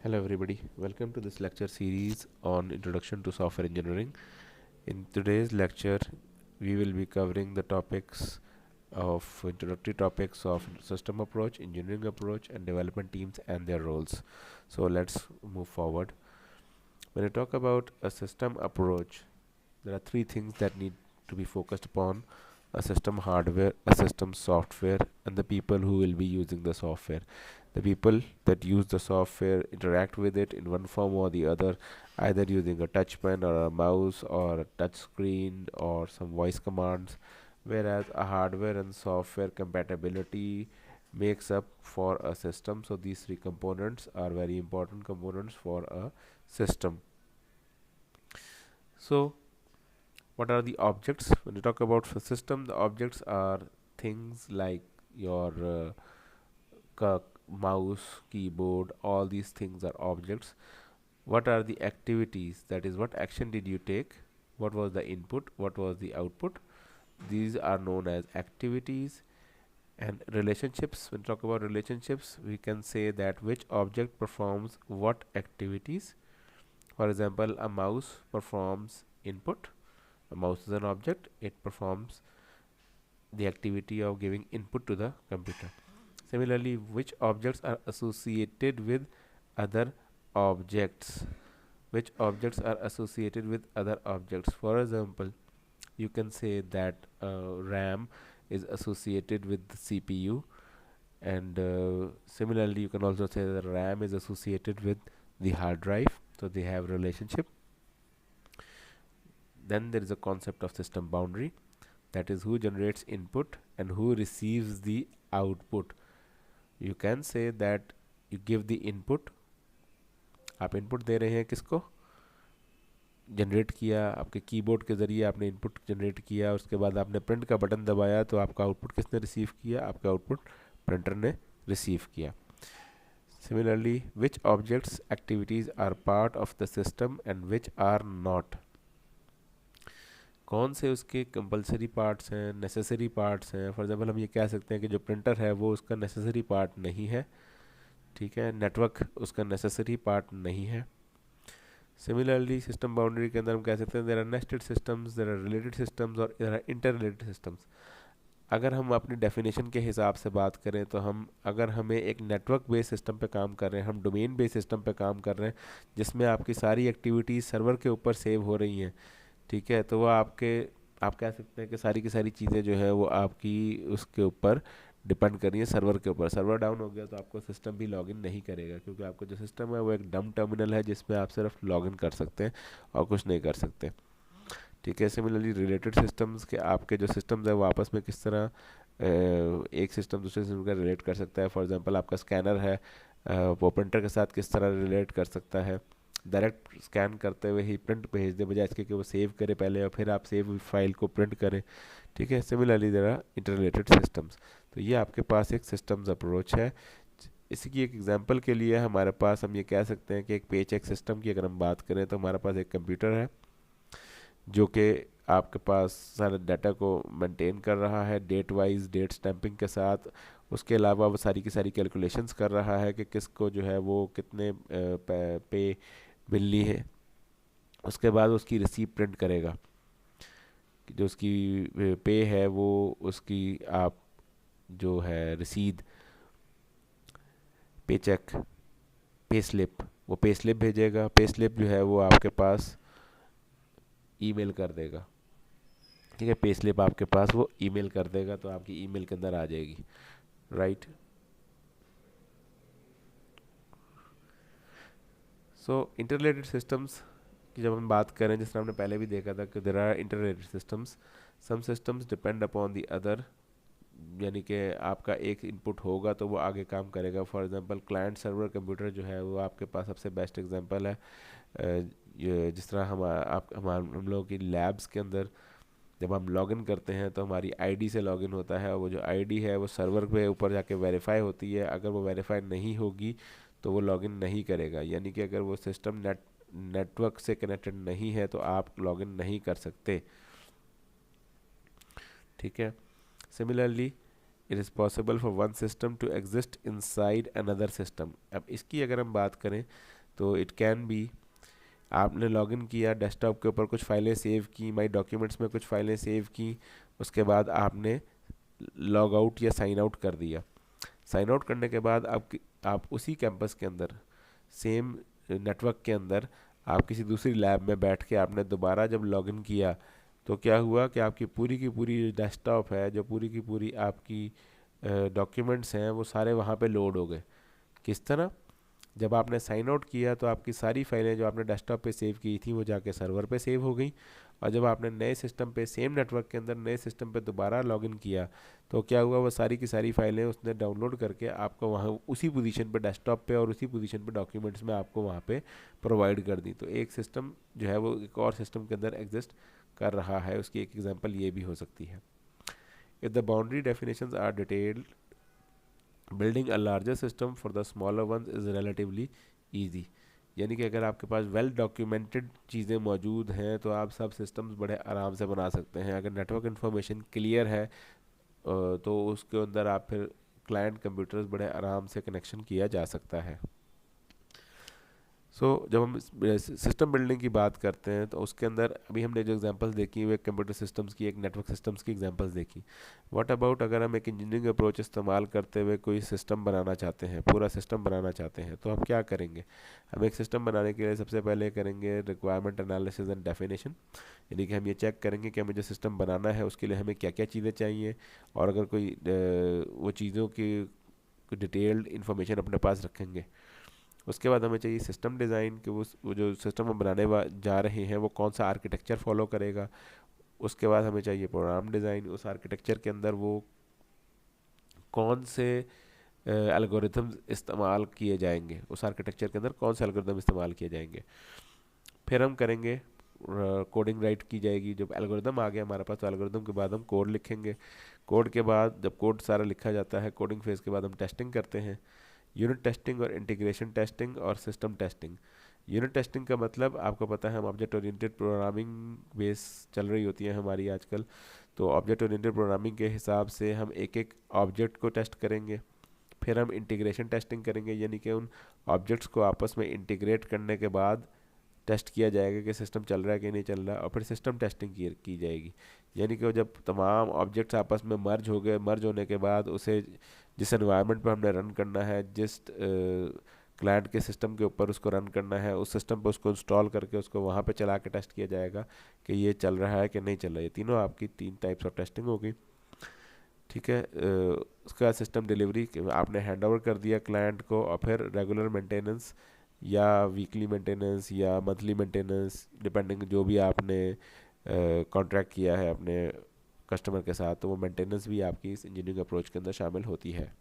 Hello everybody, welcome to this lecture series on Introduction to Software Engineering. In today's lecture, we will be covering the topics of introductory topics of system approach, engineering approach and development teams and their roles. So let's move forward. When I talk about a system approach, there are three things that need to be focused upon: a system hardware, a system software, and the people who will be using the software. The people that use the software interact with it in one form or the other, either using a touch pen or a mouse or a touch screen or some voice commands, whereas a hardware and software compatibility makes up for a system. So these three components are very important components for a system. So what are the objects? When you talk about a system, the objects are things like your mouse, keyboard, all these things are objects. What are the activities? That is, what action did you take? What was the input? What was the output? These are known as activities. And relationships, when we talk about relationships, we can say that which object performs what activities. For example, a mouse performs input. A mouse is an object, it performs the activity of giving input to the computer. Similarly, which objects are associated with other objects? Which objects are associated with other objects? For example, you can say that RAM is associated with the CPU, and similarly, you can also say that RAM is associated with the hard drive. So they have relationship. Then there is a concept of system boundary, that is who generates input and who receives the output. You can say that you give the input, आप input दे रहे हैं किसको, generate किया आपके keyboard के ज़रिए, आपने input generate किया, उसके बाद आपने प्रिंट का बटन दबाया तो आपका आउटपुट किसने रिसीव किया, आपका आउटपुट प्रिंटर ने रिसीव किया. Similarly, which objects activities are part of the system and which are not? कौन से उसके कंपलसरी पार्ट्स हैं, नेसेसरी पार्ट्स हैं. फॉर एग्जांपल हम ये कह सकते हैं कि जो प्रिंटर है वो उसका नेसेसरी पार्ट नहीं है, ठीक है. नेटवर्क उसका नेसेसरी पार्ट नहीं है. सिमिलरली सिस्टम बाउंड्री के अंदर हम कह सकते हैं there are nested systems, there are related systems और there are inter related systems. अगर हम अपनी डेफिनेशन के हिसाब से बात करें तो हम, अगर हमें एक नेटवर्क बेस्ड सिस्टम पे काम कर रहे हैं, हम डोमेन बेस्ड सिस्टम पे काम कर रहे हैं जिसमें आपकी सारी एक्टिविटीज़ सर्वर के ऊपर सेव हो रही हैं, ठीक है, तो वो आपके, आप कह सकते हैं कि सारी की सारी चीज़ें जो है वो आपकी उसके ऊपर डिपेंड कर रही है, सर्वर के ऊपर. सर्वर डाउन हो गया तो आपको सिस्टम भी लॉगिन नहीं करेगा, क्योंकि आपका जो सिस्टम है वो एक डम टर्मिनल है जिसमें आप सिर्फ लॉगिन कर सकते हैं और कुछ नहीं कर सकते, ठीक है. सिमिलरली रिलेटेड सिस्टम्स के, आपके जो सिस्टम्स है वो आपस में किस तरह एक सिस्टम दूसरे सिस्टम का रिलेट कर सकता है. फॉर एग्जांपल आपका स्कैनर है, वो प्रिंटर के साथ किस तरह रिलेट कर सकता है. डायरेक्ट स्कैन करते हुए ही प्रिंट भेज दे, बजाय इसके कि वो सेव करे पहले और फिर आप सेव फाइल को प्रिंट करें, ठीक है. Similarly there are interrelated systems. तो ये आपके पास एक सिस्टम्स अप्रोच है. इसी की एक एग्जांपल के लिए हमारे पास, हम ये कह सकते हैं कि एक पेचेक सिस्टम की अगर हम बात करें तो हमारे पास एक कंप्यूटर है जो कि आपके पास सारे डाटा को मेंटेन कर रहा है डेट वाइज, डेट स्टैंपिंग के साथ. उसके अलावा वो सारी की सारी कैलकुलेशंस कर रहा है कि किसको जो है वो कितने पे मिलनी है. उसके बाद उसकी रिसीप्ट प्रिंट करेगा कि जो उसकी पे है वो उसकी, आप जो है रसीद, पे चेक, पे स्लिप, वो पे स्लिप भेजेगा. पे स्लिप जो है वो आपके पास ईमेल कर देगा, ठीक है. पे स्लिप आपके पास वो ईमेल कर देगा तो आपकी ईमेल के अंदर आ जाएगी, राइट. सो इंटररिलेटेड सिस्टम्स की जब हम बात करें, जिस तरह हमने पहले भी देखा था कि there are interrelated systems, some systems depend upon the other, यानी कि आपका एक इनपुट होगा तो वो आगे काम करेगा. For example client server computer जो है वो आपके पास सबसे बेस्ट एग्जांपल है. जिस तरह हम लोगों की लैब्स के अंदर जब हम लॉगिन करते हैं तो हमारी आईडी से लॉगिन होता है, और वो जो आईडी है वो सर्वर पे ऊपर जाके वेरीफाई होती है. अगर वो वेरीफाई नहीं होगी तो वो लॉगिन नहीं करेगा, यानी कि अगर वो सिस्टम नेटवर्क से कनेक्टेड नहीं है तो आप लॉगिन नहीं कर सकते, ठीक है. Similarly it is possible for one system to exist inside another system. अब इसकी अगर हम बात करें तो इट कैन बी, आपने लॉगिन किया डेस्कटॉप के ऊपर, कुछ फाइलें सेव की, माई डॉक्यूमेंट्स में कुछ फाइलें सेव की, उसके बाद आपने लॉग आउट या साइन आउट कर दिया। साइन आउट करने के बाद आप उसी कैंपस के अंदर, सेम नेटवर्क के अंदर, आप किसी दूसरी लैब में बैठ के आपने दोबारा जब लॉगिन किया तो क्या हुआ कि आपकी पूरी की पूरी डेस्कटॉप है, जो पूरी की पूरी आपकी डॉक्यूमेंट्स हैं, वो सारे वहाँ पे लोड हो गए। किस तरह? जब आपने साइन आउट किया तो आपकी सारी फाइलें जो आपने डेस्कटॉप पे सेव की थी वो जाके सर्वर पे सेव हो गई, और जब आपने नए सिस्टम पे, सेम नेटवर्क के अंदर नए सिस्टम पे दोबारा लॉगिन किया तो क्या हुआ, वो सारी की सारी फाइलें उसने डाउनलोड करके आपको वहाँ उसी पोजीशन पे डेस्कटॉप पे और उसी पोजीशन पे डॉक्यूमेंट्स में आपको वहाँ पे प्रोवाइड कर दी। तो एक सिस्टम जो है वो एक और सिस्टम के अंदर एग्जिस्ट कर रहा है। उसकी एक एग्जांपल ये भी हो सकती है। If the boundary definitions are detailed, building a larger system for the smaller ones is relatively easy. यानी कि अगर आपके पास वेल डॉक्यूमेंटेड चीज़ें मौजूद हैं तो आप सब सिस्टम्स बड़े आराम से बना सकते हैं। अगर नेटवर्क इन्फॉर्मेशन क्लियर है तो उसके अंदर आप फिर क्लाइंट कंप्यूटर्स बड़े आराम से कनेक्शन किया जा सकता है। जब हम सिस्टम बिल्डिंग की बात करते हैं तो उसके अंदर अभी हमने जो एग्जांपल्स देखी वो एक कंप्यूटर सिस्टम्स की, एक नेटवर्क सिस्टम्स की एग्जांपल्स देखी। व्हाट अबाउट अगर हम एक इंजीनियरिंग अप्रोच इस्तेमाल करते हुए कोई सिस्टम बनाना चाहते हैं, पूरा सिस्टम बनाना चाहते हैं, तो हम क्या करेंगे? हम एक सिस्टम बनाने के लिए सबसे पहले करेंगे रिक्वायरमेंट एनालिसिस एंड डेफिनेशन। यानी कि हम ये चेक करेंगे कि हमें जो सिस्टम बनाना है उसके लिए हमें क्या क्या चीज़ें चाहिए, और अगर कोई वो चीज़ों की डिटेल्ड इन्फॉर्मेशन अपने पास रखेंगे। उसके बाद हमें चाहिए सिस्टम डिज़ाइन, कि वो जो सिस्टम हम बनाने जा रहे हैं वो कौन सा आर्किटेक्चर फॉलो करेगा। उसके बाद हमें चाहिए प्रोग्राम डिज़ाइन, उस आर्किटेक्चर के अंदर वो कौन से एल्गोरिथम इस्तेमाल किए जाएंगे, उस आर्किटेक्चर के अंदर कौन से एल्गोरिथम इस्तेमाल किए जाएंगे। फिर हम करेंगे कोडिंग राइट की जाएगी। जब एल्गोरिथम आ गया हमारे पास तो एल्गोरिथम के बाद हम कोड लिखेंगे। कोड के बाद जब कोड सारा लिखा जाता है, कोडिंग फेज़ के बाद हम टेस्टिंग करते हैं। यूनिट टेस्टिंग और इंटीग्रेशन टेस्टिंग और सिस्टम टेस्टिंग। यूनिट टेस्टिंग का मतलब आपको पता है, हम ऑब्जेक्ट ओरिएंटेड प्रोग्रामिंग बेस चल रही होती है हमारी आजकल, तो ऑब्जेक्ट ओरिएंटेड प्रोग्रामिंग के हिसाब से हम एक एक ऑब्जेक्ट को टेस्ट करेंगे। फिर हम इंटीग्रेशन टेस्टिंग करेंगे, यानी कि उन ऑब्जेक्ट्स को आपस में इंटीग्रेट करने के बाद टेस्ट किया जाएगा कि सिस्टम चल रहा है कि नहीं चल रहा है। और फिर सिस्टम टेस्टिंग की जाएगी, यानी कि जब तमाम ऑब्जेक्ट्स आपस में मर्ज हो गए, मर्ज होने के बाद उसे जिस एनवायरनमेंट पर हमने रन करना है, जिस क्लाइंट के सिस्टम के ऊपर उसको रन करना है, उस सिस्टम पर उसको इंस्टॉल करके उसको वहाँ पे चला के टेस्ट किया जाएगा कि ये चल रहा है कि नहीं चल रहा है। ये तीनों आपकी 3 टाइप्स ऑफ टेस्टिंग होगी। ठीक है। उसके बाद सिस्टम डिलीवरी, आपने हैंड ओवर कर दिया क्लाइंट को, और फिर रेगुलर मेंटेनेंस या वीकली मेंटेनेंस या मंथली मेंटेनेंस, डिपेंडिंग जो भी आपने कॉन्ट्रैक्ट किया है अपने कस्टमर के साथ, तो वो मेंटेनेंस भी आपकी इस इंजीनियरिंग अप्रोच के अंदर शामिल होती है।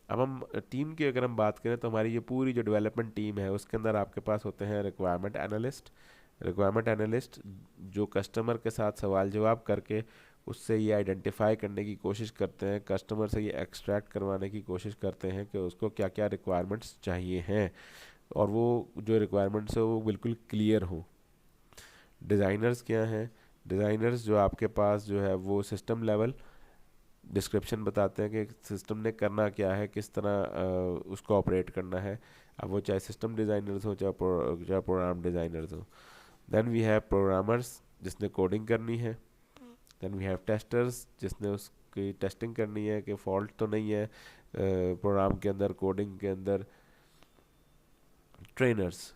अब हम टीम की अगर हम बात करें तो हमारी ये पूरी जो डेवलपमेंट टीम है उसके अंदर आपके पास होते हैं रिक्वायरमेंट एनालिस्ट। रिक्वायरमेंट एनालिस्ट जो कस्टमर के साथ सवाल जवाब करके उससे ये आइडेंटिफाई करने की कोशिश करते हैं, कस्टमर से ये एक्सट्रैक्ट करवाने की कोशिश करते हैं कि उसको क्या क्या रिक्वायरमेंट्स चाहिए हैं, और वो जो रिक्वायरमेंट्स है वो बिल्कुल क्लियर हो। डिज़ाइनर्स क्या हैं? डिज़ाइनर्स जो आपके पास जो है वो सिस्टम लेवल डिस्क्रिप्शन बताते हैं कि सिस्टम ने करना क्या है, किस तरह उसको ऑपरेट करना है। अब वो चाहे सिस्टम डिज़ाइनर्स हो चाहे प्रोग्राम डिज़ाइनर्स हो। देन वी हैव प्रोग्रामर्स जिसने कोडिंग करनी है। देन वी हैव टेस्टर्स जिसने उसकी टेस्टिंग करनी है कि फॉल्ट तो नहीं है प्रोग्राम के अंदर, कोडिंग के अंदर। ट्रेनर्स,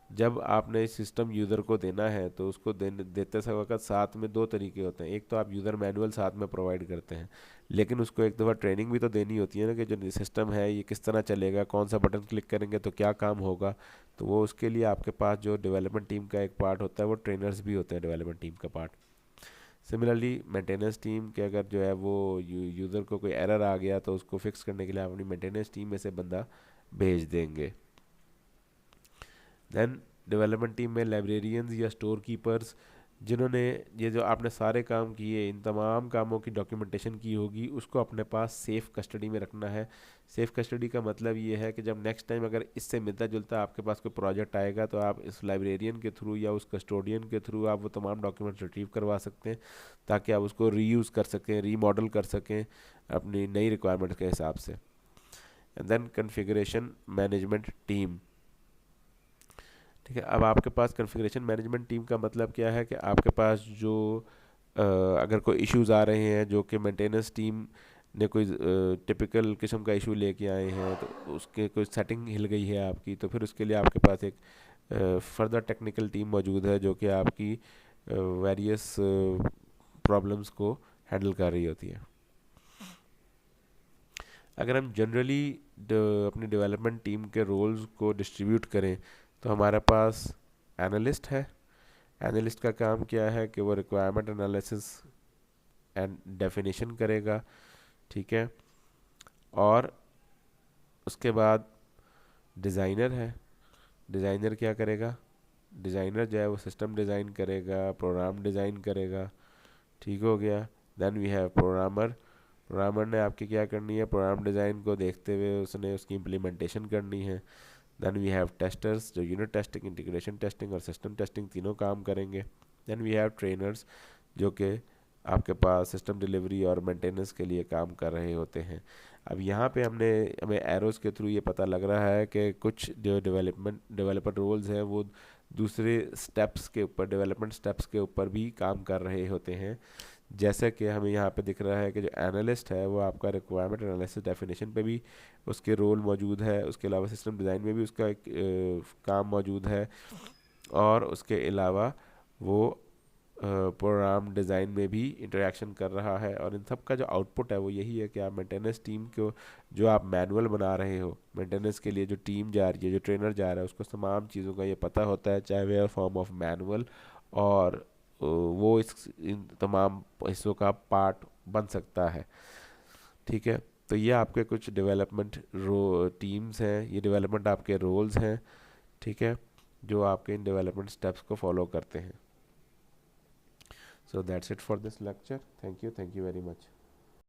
जब आपने सिस्टम यूज़र को देना है तो उसको देते समय वक्त साथ में 2 तरीके होते हैं। एक तो आप यूज़र मैनुअल साथ में प्रोवाइड करते हैं, लेकिन उसको एक दफ़ा ट्रेनिंग भी तो देनी होती है ना, कि जो सिस्टम है ये किस तरह चलेगा, कौन सा बटन क्लिक करेंगे तो क्या काम होगा। तो वो उसके लिए आपके पास जो डेवलपमेंट टीम का एक पार्ट होता है वो ट्रेनर्स भी होते हैं डेवलपमेंट टीम का पार्ट। सिमिलरली मेंटेनेंस टीम के अगर जो है वो यूज़र को कोई एरर आ गया तो उसको फिक्स करने के लिए आप अपनी मेंटेनेंस टीम में से बंदा भेज देंगे। देन डेवलपमेंट टीम में लाइब्रेरियंस या स्टोर कीपर्स जिन्होंने ये जो आपने सारे काम किए, इन तमाम कामों की डॉक्यूमेंटेशन की होगी, उसको अपने पास सेफ़ कस्टडी में रखना है। सेफ़ कस्टडी का मतलब ये है कि जब नेक्स्ट टाइम अगर इससे मिलता जुलता आपके पास कोई प्रोजेक्ट आएगा तो आप इस लाइब्रेरियन के थ्रू या उस कस्टोडियन के थ्रू आप वो तमाम डॉक्यूमेंट्स रिट्रीव करवा सकते हैं, ताकि आप उसको रीयूज़ कर सकें, रीमॉडल कर सकें अपनी नई रिक्वायरमेंट के हिसाब से। And then configuration management team. ठीक है, अब आपके पास कॉन्फ़िगरेशन मैनेजमेंट टीम का मतलब क्या है कि आपके पास जो अगर कोई इश्यूज आ रहे हैं जो कि मेंटेनेंस टीम ने कोई टिपिकल किस्म का इशू लेके आए हैं, तो उसके कोई सेटिंग हिल गई है आपकी, तो फिर उसके लिए आपके पास एक फर्दर टेक्निकल टीम मौजूद है जो कि आपकी वेरियस प्रॉब्लम्स को हैंडल कर रही होती है। अगर हम जनरली अपनी डेवलपमेंट टीम के रोल्स को डिस्ट्रीब्यूट करें, तो हमारे पास एनालिस्ट है। एनालिस्ट का काम क्या है कि वो रिक्वायरमेंट एनालिसिस एंड डेफिनेशन करेगा। ठीक है, और उसके बाद डिज़ाइनर है। डिज़ाइनर क्या करेगा? डिज़ाइनर जो है वो सिस्टम डिज़ाइन करेगा, प्रोग्राम डिज़ाइन करेगा। ठीक हो गया। Then we have programmer. Programmer ने आपकी क्या करनी है? प्रोग्राम डिज़ाइन को देखते हुए उसने उसकी इम्प्लीमेंटेशन करनी है। देन वी हैव टेस्टर्स जो यूनिट टेस्टिंग, इंटीग्रेशन टेस्टिंग और सिस्टम टेस्टिंग तीनों काम करेंगे। देन वी हैव ट्रेनर्स जो कि आपके पास सिस्टम डिलीवरी और मेंटेनेंस के लिए काम कर रहे होते हैं। अब यहाँ पे हमें एरोस के थ्रू ये पता लग रहा है कि कुछ जो डेवलपर रोल्स हैं वो दूसरे स्टेप्स के ऊपर, डेवलपमेंट स्टेप्स के ऊपर भी काम कर रहे होते हैं। जैसे कि हमें यहाँ पे दिख रहा है कि जो एनालिस्ट है वो आपका रिक्वायरमेंट एनालिसिस डेफिनेशन पे भी उसके रोल मौजूद है, उसके अलावा सिस्टम डिज़ाइन में भी उसका एक काम मौजूद है, और उसके अलावा वो प्रोग्राम डिज़ाइन में भी इंटरेक्शन कर रहा है। और इन सब का जो आउटपुट है वो यही है कि आप मेंटेनेंस टीम को, जो आप मैनुअल बना रहे हो मेंटेनेंस के लिए, जो टीम जा रही है, जो ट्रेनर जा रहा है, उसको तमाम चीज़ों का ये पता होता है, चाहे वे फॉर्म ऑफ मैनुअल, और वो इस इन तमाम हिस्सों का पार्ट बन सकता है। ठीक है, तो ये आपके कुछ डेवलपमेंट रो टीम्स हैं, ये डेवलपमेंट आपके रोल्स हैं। ठीक है, जो आपके इन डेवलपमेंट स्टेप्स को फॉलो करते हैं। So that's it for this lecture. Thank you very much.